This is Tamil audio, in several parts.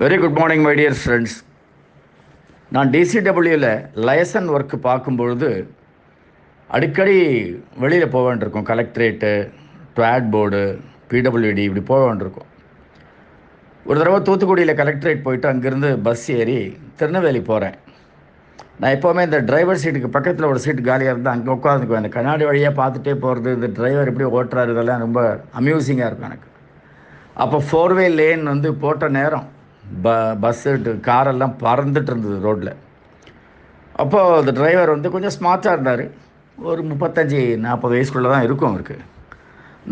Very good morning my dear friends. நான் டிசிடபிள்யூவில் லைசன் ஒர்க்கு பார்க்கும்பொழுது அடிக்கடி வெளியில் போக வேண்டியிருக்கும். கலெக்ட்ரேட்டு, ட்வாட் போர்டு, பிடபிள்யூடி இப்படி போக வேண்டியிருக்கும். ஒரு தடவை தூத்துக்குடியில் கலெக்ட்ரேட் போயிட்டு அங்கேருந்து பஸ் ஏறி திருநெல்வேலி போகிறேன். நான் எப்போவுமே இந்த டிரைவர் சீட்டுக்கு பக்கத்தில் ஒரு சீட்டு காலியாக இருந்தால் அங்கே உட்காந்துக்குவேன். அந்த கண்ணாடி வழியாக பார்த்துட்டே போகிறது, இந்த டிரைவர் எப்படி ஓட்டுறாரு, இதெல்லாம் ரொம்ப அம்யூசிங்காக இருக்கும் எனக்கு. அப்போ 4-வே லேன் வந்து போட்ட நேரம் பஸ்ஸு காரெல்லாம் பறந்துட்டு இருந்தது ரோட்டில். அப்போது அந்த டிரைவர் வந்து கொஞ்சம் ஸ்மார்ட்டாக இருந்தார். ஒரு 35-40 வயசுக்குள்ளே தான் இருக்கும் அவருக்கு.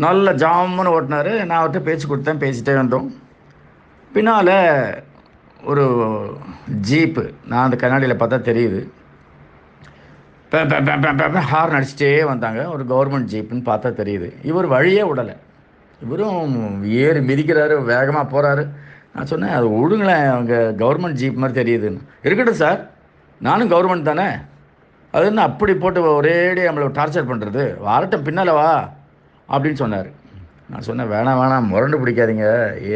நல்ல ஜாமுன்னு ஓட்டினார். நான் அவர்கிட்ட பேச்சு கொடுத்தேன், பேசிகிட்டே வந்தோம். பின்னால் ஒரு ஜீப்பு, நான் அந்த கண்ணாடியில் பார்த்தா தெரியுது, ஹார்ன் அடிச்சிட்டே வந்தாங்க. ஒரு கவர்மெண்ட் ஜீப்புன்னு பார்த்தா தெரியுது. இவர் வழியே விடலை. இவரும் ஏறி மிதிக்கிறாரு, வேகமாக போகிறாரு. நான் சொன்னேன், அது விடுங்களேன், அவங்க கவர்மெண்ட் ஜீப் மாதிரி தெரியுதுன்னு. இருக்கட்டும் சார், நானும் கவர்மெண்ட் தானே, அது என்ன அப்படி போட்டு ஒரேடி நம்மளை டார்ச்சர் பண்ணுறது, வரட்டும் பின்னால் வா அப்படின்னு சொன்னார். நான் சொன்னேன், வேணாம் வேணாம், முரண்டு பிடிக்காதீங்க,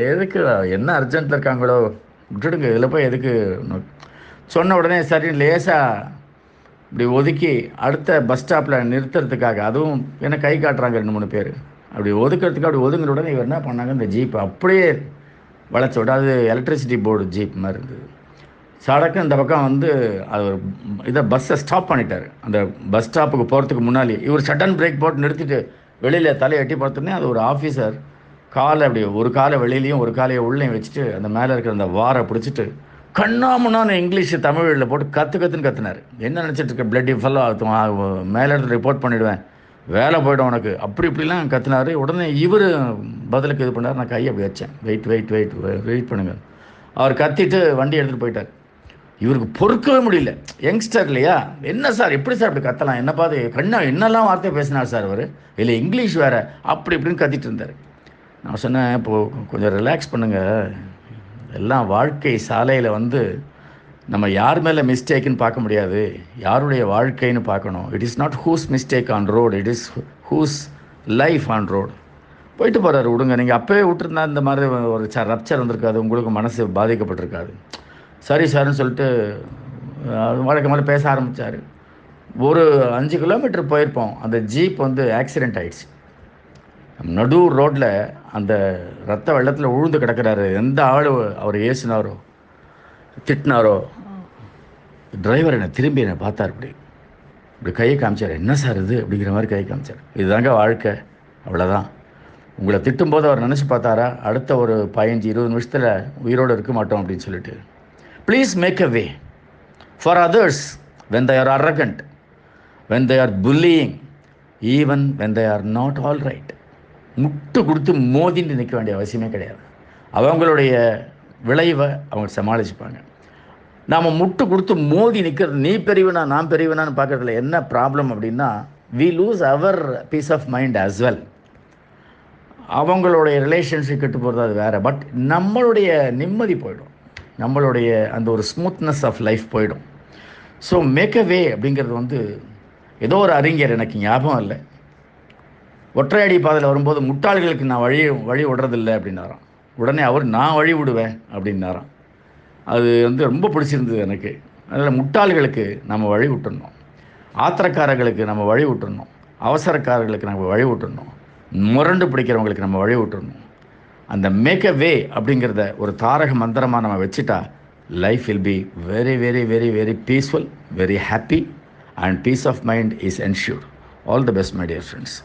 எதுக்கு, என்ன அர்ஜென்ட்டில் இருக்காங்களோ விட்டுடுங்க, இதில் போய் எதுக்கு சொன்ன உடனே சரி லேசாக இப்படி ஒதுக்கி அடுத்த பஸ் ஸ்டாப்பில் நிறுத்துறதுக்காக, அதுவும் என்ன கை காட்டுறாங்க 2-3 பேர், அப்படி ஒதுக்கிறதுக்கு அப்படி ஒதுங்கின உடனே இவர் என்ன பண்ணாங்க, இந்த ஜீப் அப்படியே வளைச்சி விட்டு, அது எலக்ட்ரிசிட்டி போர்டு ஜீப் மாதிரி இருந்தது. சடக்கு இந்த பக்கம் வந்து அது ஒரு இதை பஸ்ஸை ஸ்டாப் பண்ணிட்டார். அந்த பஸ் ஸ்டாப்புக்கு போகிறதுக்கு முன்னாடி இவர் சடன் பிரேக் போட்டு நிறுத்திட்டு வெளியில் தலையை எட்டி பார்த்தோன்னே அது ஒரு ஆஃபீஸர் காலை அப்படி ஒரு காலை வெளியிலையும் ஒரு காலையை உள்ளேயும் வச்சுட்டு அந்த மேலே இருக்கிற அந்த வாரை பிடிச்சிட்டு கண்ணாமுன்னான்னு இங்கிலீஷு தமிழில் போட்டு கற்றுன்னு கற்றுனார். என்ன நினச்சிட்டு இருக்க, பிளட்டி ஃபெல்லோ, மேலே இடத்துல ரிப்போர்ட் பண்ணிவிடுவேன், வேலை போய்டும் உனக்கு, அப்படி இப்படிலாம் கற்றுனார். உடனே இவர் பதிலுக்கு இது பண்ணார். நான் கையை அப்படி வச்சேன், வெயிட் பண்ணுங்கள். அவர் கத்திட்டு வண்டி எடுத்துகிட்டு போயிட்டார். இவருக்கு பொறுக்கவே முடியல, யங்ஸ்டர் இல்லையா, என்ன சார் எப்படி சார் இப்படி கத்தலாம், என்ன பார்த்து என்னெல்லாம் வார்த்தை பேசினார் சார் அவர், இல்லை இங்கிலீஷ் வேறு, அப்படி இப்படின்னு கத்திட்டு இருந்தார். நான் சொன்னேன், இப்போது கொஞ்சம் ரிலாக்ஸ் பண்ணுங்கள், எல்லாம் வாழ்க்கை சாலையில் வந்து நம்ம யார் மேலே மிஸ்டேக்குன்னு பார்க்க முடியாது, யாருடைய வாழ்க்கைன்னு பார்க்கணும். It is not whose mistake on road, it is whose life on road. போயிட்டு போகிறாரு, விடுங்க, நீங்கள் அப்போவே விட்டுருந்தா இந்த மாதிரி ஒரு ரப்சர் வந்திருக்காது, உங்களுக்கு மனசு பாதிக்கப்பட்டிருக்காது. சரி சார்னு சொல்லிட்டு வழக்கம் மேலே பேச ஆரம்பித்தார். ஒரு 5 கிலோமீட்டர் போயிருப்போம், அந்த ஜீப் வந்து ஆக்சிடெண்ட் ஆகிடுச்சு. நடு ரோட்டில் அந்த ரத்த வெள்ளத்தில் உழுந்து கிடக்கிறாரு. எந்த ஆள் அவர் ஏசினாரோ திட்டினாரோ, டிரைவர் என்னை திரும்பி என்னை பார்த்தார், இப்படி கையை காமிச்சார். என்ன சார் இது அப்படிங்கிற மாதிரி கையை காமிச்சார். இதுதாங்க வாழ்க்கை, அவ்வளோதான். உங்களை திட்டும்போது அவர் நினச்சி பார்த்தாரா, அடுத்த ஒரு 15-20 நிமிஷத்தில் உயிரோடு இருக்க மாட்டோம் அப்படின்னு சொல்லிட்டு. Please make a way for others when they are arrogant, when they are bullying, even when they are not all right. முட்டு கொடுத்து மோதின்னு நிற்க வேண்டிய அவசியமே கிடையாது. அவங்களுடைய விளைவை அவங்க சமாளிச்சுப்பாங்க. நாம் முட்டு கொடுத்து மோதி நிற்கிறது, நீ பெரியவனா நான் பெரியவனான்னு பார்க்குறதுல என்ன ப்ராப்ளம் அப்படின்னா, we lose our peace of mind as well. அவங்களுடைய ரிலேஷன்ஷிப் கெட்டு போகிறது அது வேறு, பட் நம்மளுடைய நிம்மதி போயிடும், நம்மளுடைய அந்த ஒரு ஸ்மூத்னஸ் ஆஃப் லைஃப் போயிடும். ஸோ மேக் அ வே அப்படிங்கிறது வந்து ஏதோ ஒரு அறிஞர், எனக்கு ஞாபகம் இல்லை, ஒற்றையடி பாதையில் வரும்போது முட்டாள்களுக்கு நான் வழி விடுறதில்லை அப்படின்னாராம். உடனே அவர் நான் வழி விடுவேன் அப்படின்னாராம். அது வந்து ரொம்ப பிடிச்சிருந்தது எனக்கு. அதில் முட்டாள்களுக்கு நம்ம வழி விட்டுடணும், ஆத்திரக்காரர்களுக்கு நம்ம வழி விட்டுடணும், அவசரக்காரர்களுக்கு நம்ம வழி விட்டுடணும், முரண்டு பிடிக்கிறவங்களுக்கு நம்ம வழி விட்டுடணும். அந்த மேக் அ வே அப்படிங்கிறத ஒரு தாரக மந்திரமாக நம்ம வச்சுட்டா, life will be very very very very peaceful, very happy, and peace of mind is ensured. All the best my dear friends.